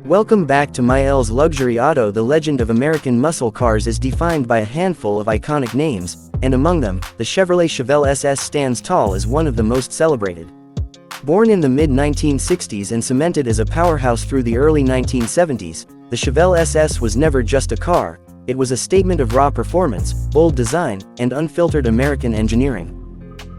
Welcome back to Myel's Luxury Auto. The legend of American muscle cars is defined by a handful of iconic names, and among them, the Chevrolet Chevelle SS stands tall as one of the most celebrated. Born in the mid-1960s and cemented as a powerhouse through the early 1970s, the Chevelle SS was never just a car, it was a statement of raw performance, bold design, and unfiltered American engineering.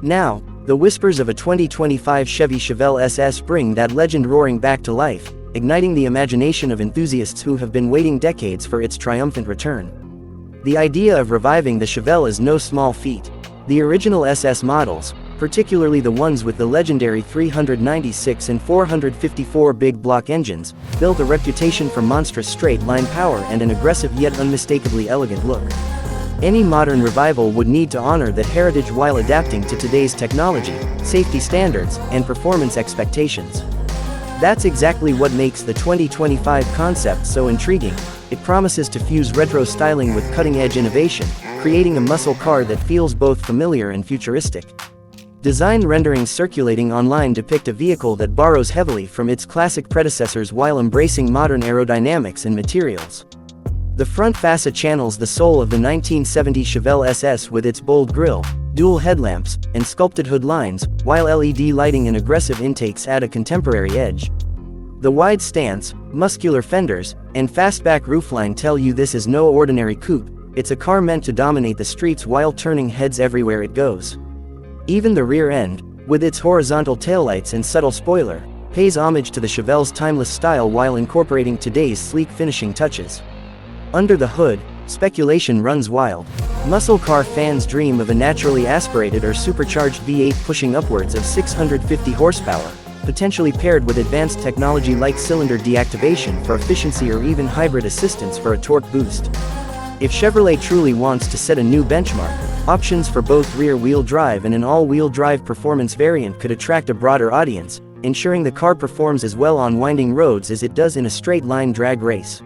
Now, the whispers of a 2025 Chevy Chevelle SS bring that legend roaring back to life, igniting the imagination of enthusiasts who have been waiting decades for its triumphant return. The idea of reviving the Chevelle is no small feat. The original SS models, particularly the ones with the legendary 396 and 454 big block engines, built a reputation for monstrous straight-line power and an aggressive yet unmistakably elegant look. Any modern revival would need to honor that heritage while adapting to today's technology, safety standards, and performance expectations. That's exactly what makes the 2025 concept so intriguing. It promises to fuse retro styling with cutting-edge innovation, creating a muscle car that feels both familiar and futuristic. Design renderings circulating online depict a vehicle that borrows heavily from its classic predecessors while embracing modern aerodynamics and materials. The front fascia channels the soul of the 1970 Chevelle SS with its bold grille, dual headlamps, and sculpted hood lines, while LED lighting and aggressive intakes add a contemporary edge. The wide stance, muscular fenders, and fastback roofline tell you this is no ordinary coupe, it's a car meant to dominate the streets while turning heads everywhere it goes. Even the rear end, with its horizontal taillights and subtle spoiler, pays homage to the Chevelle's timeless style while incorporating today's sleek finishing touches. Under the hood, speculation runs wild. Muscle car fans dream of a naturally aspirated or supercharged V8 pushing upwards of 650 horsepower, potentially paired with advanced technology like cylinder deactivation for efficiency or even hybrid assistance for a torque boost. If Chevrolet truly wants to set a new benchmark, options for both rear-wheel drive and an all-wheel drive performance variant could attract a broader audience, ensuring the car performs as well on winding roads as it does in a straight-line drag race.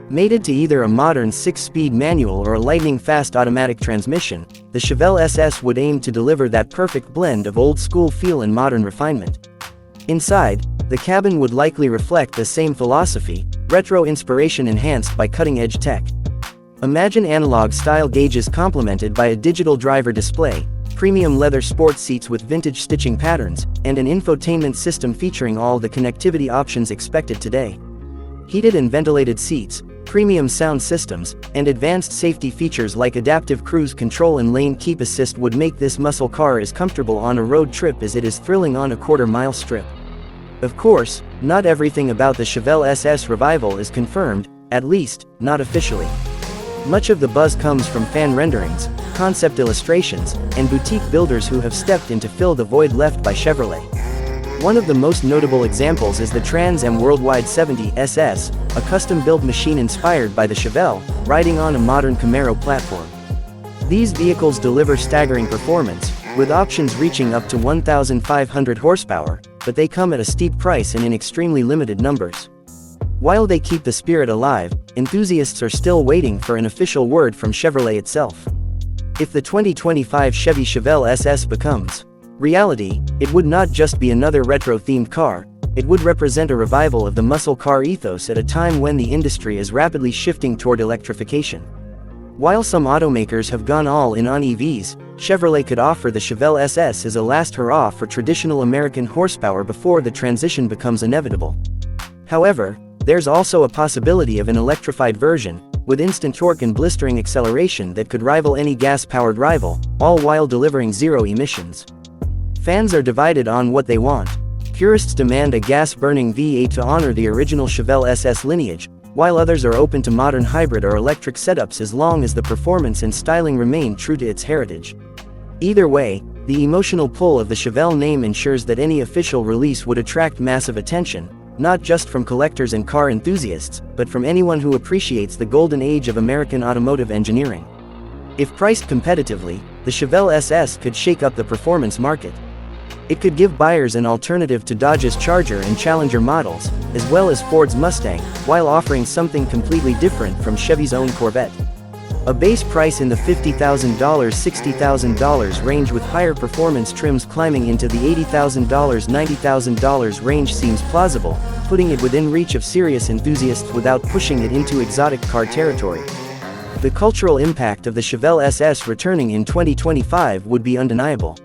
Mated to either a modern 6-speed manual or a lightning-fast automatic transmission, the Chevelle SS would aim to deliver that perfect blend of old-school feel and modern refinement. Inside, the cabin would likely reflect the same philosophy, retro inspiration enhanced by cutting-edge tech. Imagine analog-style gauges complemented by a digital driver display, premium leather sports seats with vintage stitching patterns, and an infotainment system featuring all the connectivity options expected today. Heated and ventilated seats, premium sound systems, and advanced safety features like adaptive cruise control and lane keep assist would make this muscle car as comfortable on a road trip as it is thrilling on a quarter-mile strip. Of course, not everything about the Chevelle SS revival is confirmed, at least, not officially. Much of the buzz comes from fan renderings, concept illustrations, and boutique builders who have stepped in to fill the void left by Chevrolet. One of the most notable examples is the TransAm Worldwide 70 SS, a custom-built machine inspired by the Chevelle, riding on a modern Camaro platform. These vehicles deliver staggering performance, with options reaching up to 1,500 horsepower, but they come at a steep price and in extremely limited numbers. While they keep the spirit alive, enthusiasts are still waiting for an official word from Chevrolet itself. If the 2025 Chevy Chevelle SS becomes reality, it would not just be another retro-themed car, it would represent a revival of the muscle car ethos at a time when the industry is rapidly shifting toward electrification. While some automakers have gone all in on EVs, Chevrolet could offer the Chevelle SS as a last hurrah for traditional American horsepower before the transition becomes inevitable. However, there's also a possibility of an electrified version, with instant torque and blistering acceleration that could rival any gas-powered rival, all while delivering zero emissions. Fans are divided on what they want. Purists demand a gas-burning V8 to honor the original Chevelle SS lineage, while others are open to modern hybrid or electric setups as long as the performance and styling remain true to its heritage. Either way, the emotional pull of the Chevelle name ensures that any official release would attract massive attention, not just from collectors and car enthusiasts, but from anyone who appreciates the golden age of American automotive engineering. If priced competitively, the Chevelle SS could shake up the performance market. It could give buyers an alternative to Dodge's Charger and Challenger models, as well as Ford's Mustang, while offering something completely different from Chevy's own Corvette. A base price in the $50,000–$60,000 range with higher performance trims climbing into the $80,000–$90,000 range seems plausible, putting it within reach of serious enthusiasts without pushing it into exotic car territory. The cultural impact of the Chevelle SS returning in 2025 would be undeniable.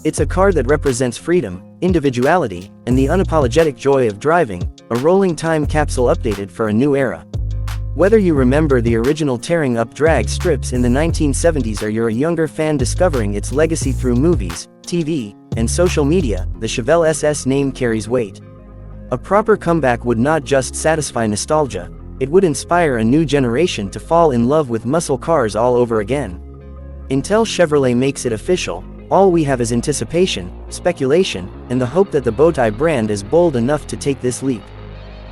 It's a car that represents freedom, individuality, and the unapologetic joy of driving, a rolling time capsule updated for a new era. Whether you remember the original tearing up drag strips in the 1970s or you're a younger fan discovering its legacy through movies, TV, and social media, the Chevelle SS name carries weight. A proper comeback would not just satisfy nostalgia, it would inspire a new generation to fall in love with muscle cars all over again. Until Chevrolet makes it official, all we have is anticipation, speculation, and the hope that the Bowtie brand is bold enough to take this leap.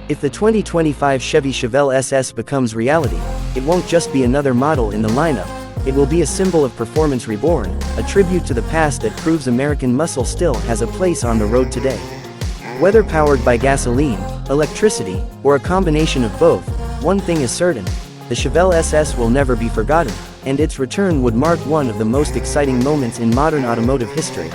If the 2025 Chevy Chevelle SS becomes reality, it won't just be another model in the lineup, it will be a symbol of performance reborn, a tribute to the past that proves American muscle still has a place on the road today. Whether powered by gasoline, electricity, or a combination of both, one thing is certain, the Chevelle SS will never be forgotten, and its return would mark one of the most exciting moments in modern automotive history.